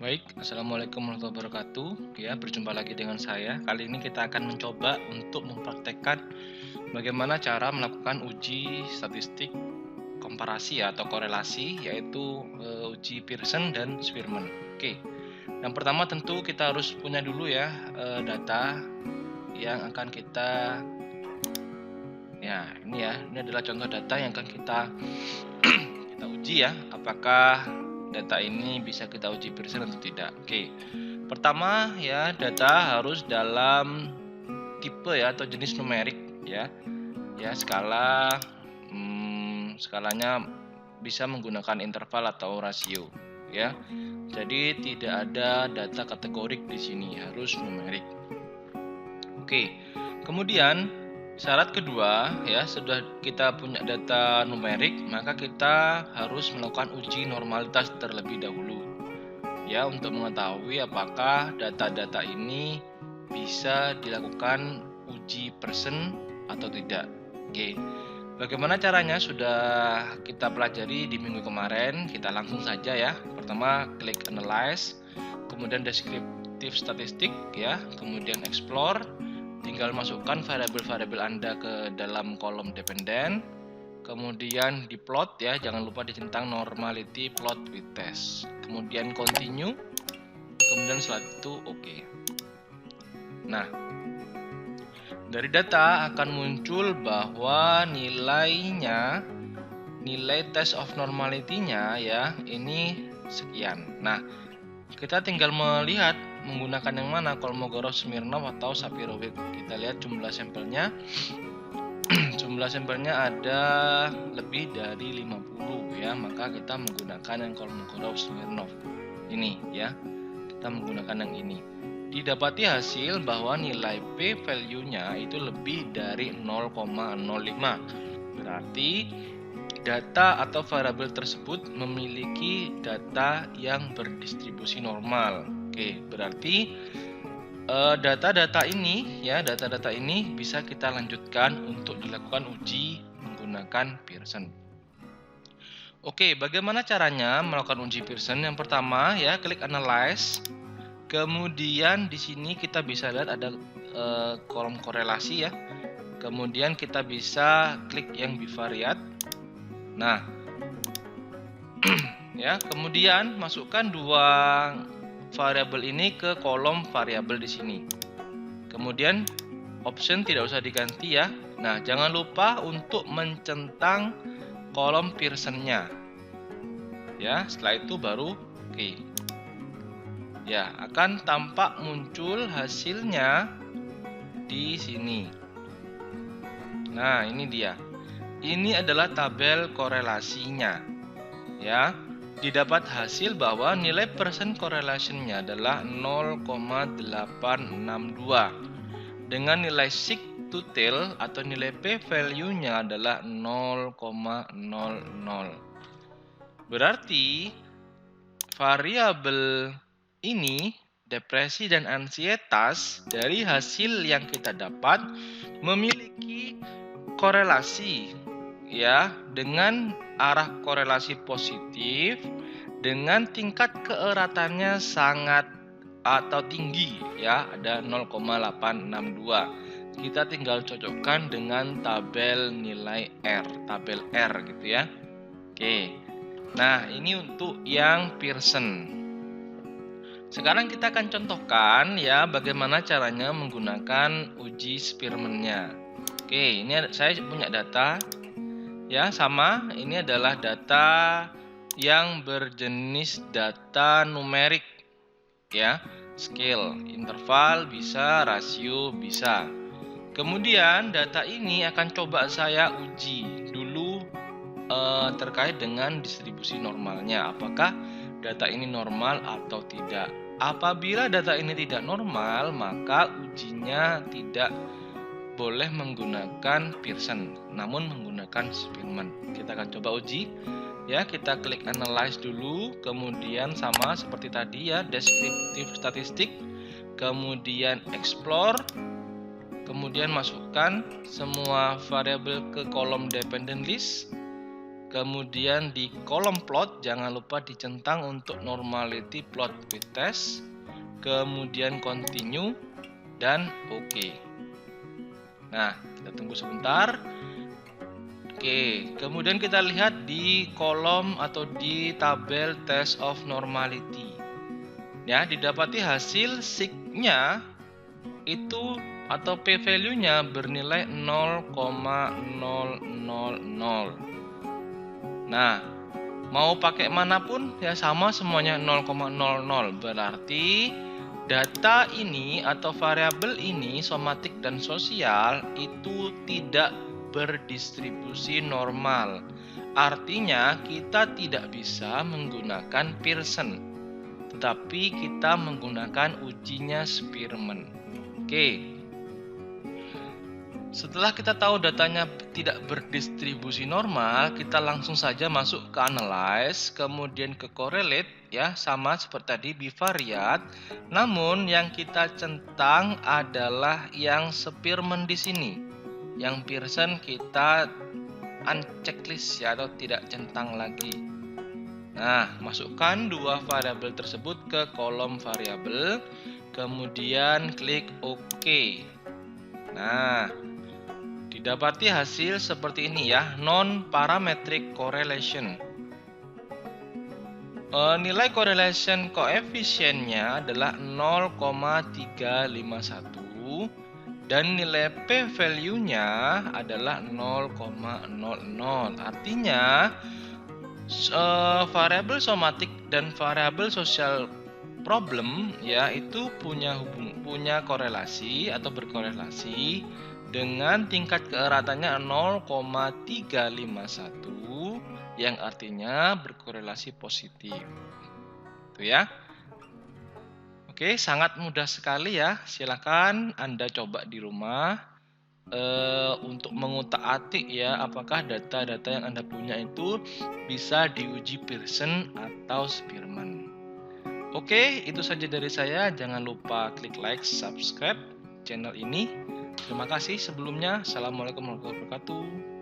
Baik, Assalamualaikum warahmatullahi wabarakatuh. Ya, berjumpa lagi dengan saya. Kali ini kita akan mencoba untuk mempraktekkan bagaimana cara melakukan uji statistik komparasi atau korelasi, yaitu uji Pearson dan Spearman. Oke, yang pertama tentu kita harus punya dulu ya data yang akan kita ini adalah contoh data yang akan kita uji ya, apakah data ini bisa kita uji Pearson atau tidak. Oke, pertama ya, data harus dalam tipe ya atau jenis numerik ya, skalanya bisa menggunakan interval atau rasio ya. Jadi tidak ada data kategorik di sini, harus numerik. Oke, kemudian syarat kedua ya, sudah kita punya data numerik, maka kita harus melakukan uji normalitas terlebih dahulu ya, untuk mengetahui apakah data-data ini bisa dilakukan uji Pearson atau tidak. Oke, bagaimana caranya sudah kita pelajari di minggu kemarin. Kita langsung saja ya. Pertama klik analyze, kemudian deskriptif statistik ya, kemudian explore. Tinggal masukkan variabel-variabel Anda ke dalam kolom dependen, kemudian diplot ya, jangan lupa dicentang normality plot with test, kemudian continue, kemudian setelah itu oke. Nah, dari data akan muncul bahwa nilai test of normality-nya ya, ini sekian. Nah, kita tinggal melihat menggunakan yang mana, Kolmogorov, Smirnov atau Sapirowicz. Kita lihat jumlah sampelnya. Jumlah sampelnya ada lebih dari 50 ya, maka kita menggunakan yang Kolmogorov, Smirnov ini ya. Kita menggunakan yang ini. Didapati hasil bahwa nilai P value-nya itu lebih dari 0,05. Berarti data atau variabel tersebut memiliki data yang berdistribusi normal. Oke, berarti data-data ini bisa kita lanjutkan untuk dilakukan uji menggunakan Pearson. Oke, bagaimana caranya melakukan uji Pearson? Yang pertama ya, klik analyze. Kemudian di sini kita bisa lihat ada kolom korelasi ya. Kemudian kita bisa klik yang bivariat. Nah, ya, kemudian masukkan dua variabel ini ke kolom variabel di sini. Kemudian option tidak usah diganti ya. Nah, jangan lupa untuk mencentang kolom Pearson-nya. Ya, setelah itu baru oke. Ya, akan tampak muncul hasilnya di sini. Nah, ini dia. Ini adalah tabel korelasinya. Ya, didapat hasil bahwa nilai persen correlation-nya adalah 0,862 dengan nilai sig to tail atau nilai P value-nya adalah 0,00. Berarti variabel ini, depresi dan ansietas, dari hasil yang kita dapat memiliki korelasi ya, dengan arah korelasi positif dengan tingkat keeratannya sangat atau tinggi ya, ada 0,862. Kita tinggal cocokkan dengan tabel nilai R, tabel R gitu ya. Oke. Nah, ini untuk yang Pearson. Sekarang kita akan contohkan ya bagaimana caranya menggunakan uji Spearman-nya. Oke, ini saya punya data ya, sama. Ini adalah data yang berjenis data numerik ya, scale, interval bisa, rasio bisa. Kemudian data ini akan coba saya uji dulu terkait dengan distribusi normalnya, apakah data ini normal atau tidak. Apabila data ini tidak normal, maka ujinya tidak boleh menggunakan Pearson, namun menggunakan Spearman. Kita akan coba uji ya. Kita klik analyze dulu, kemudian sama seperti tadi ya, deskriptif statistik, kemudian explore, kemudian masukkan semua variabel ke kolom dependent list. Kemudian di kolom plot jangan lupa dicentang untuk normality plot with test. Kemudian continue dan oke. Nah, kita tunggu sebentar. Oke, kemudian kita lihat di kolom atau di tabel test of normality. Ya, didapati hasil sig-nya itu atau p-value-nya bernilai 0,000. Nah, mau pakai manapun ya sama semuanya 0,00. Berarti data ini atau variabel ini somatik dan sosial itu tidak berdistribusi normal. Artinya kita tidak bisa menggunakan Pearson, tetapi kita menggunakan ujinya Spearman. Oke. Setelah kita tahu datanya tidak berdistribusi normal, kita langsung saja masuk ke analyze, kemudian ke correlate ya, sama seperti tadi bivariate. Namun yang kita centang adalah yang Spearman di sini. Yang Pearson kita unchecklist ya, atau tidak centang lagi. Nah, masukkan dua variabel tersebut ke kolom variabel, kemudian klik OK. Nah, didapati hasil seperti ini ya, non-parametric correlation. Nilai correlation koefisiennya adalah 0,351 dan nilai p-value-nya adalah 0,00. Artinya variabel somatik dan variabel sosial problem ya itu punya korelasi atau berkorelasi dengan tingkat keeratannya 0,351 yang artinya berkorelasi positif. Itu ya. Oke, sangat mudah sekali ya. Silakan Anda coba di rumah untuk mengutak-atik ya apakah data-data yang Anda punya itu bisa diuji Pearson atau Spearman. Oke, itu saja dari saya. Jangan lupa klik like, subscribe channel ini. Terima kasih sebelumnya. Assalamualaikum warahmatullahi wabarakatuh.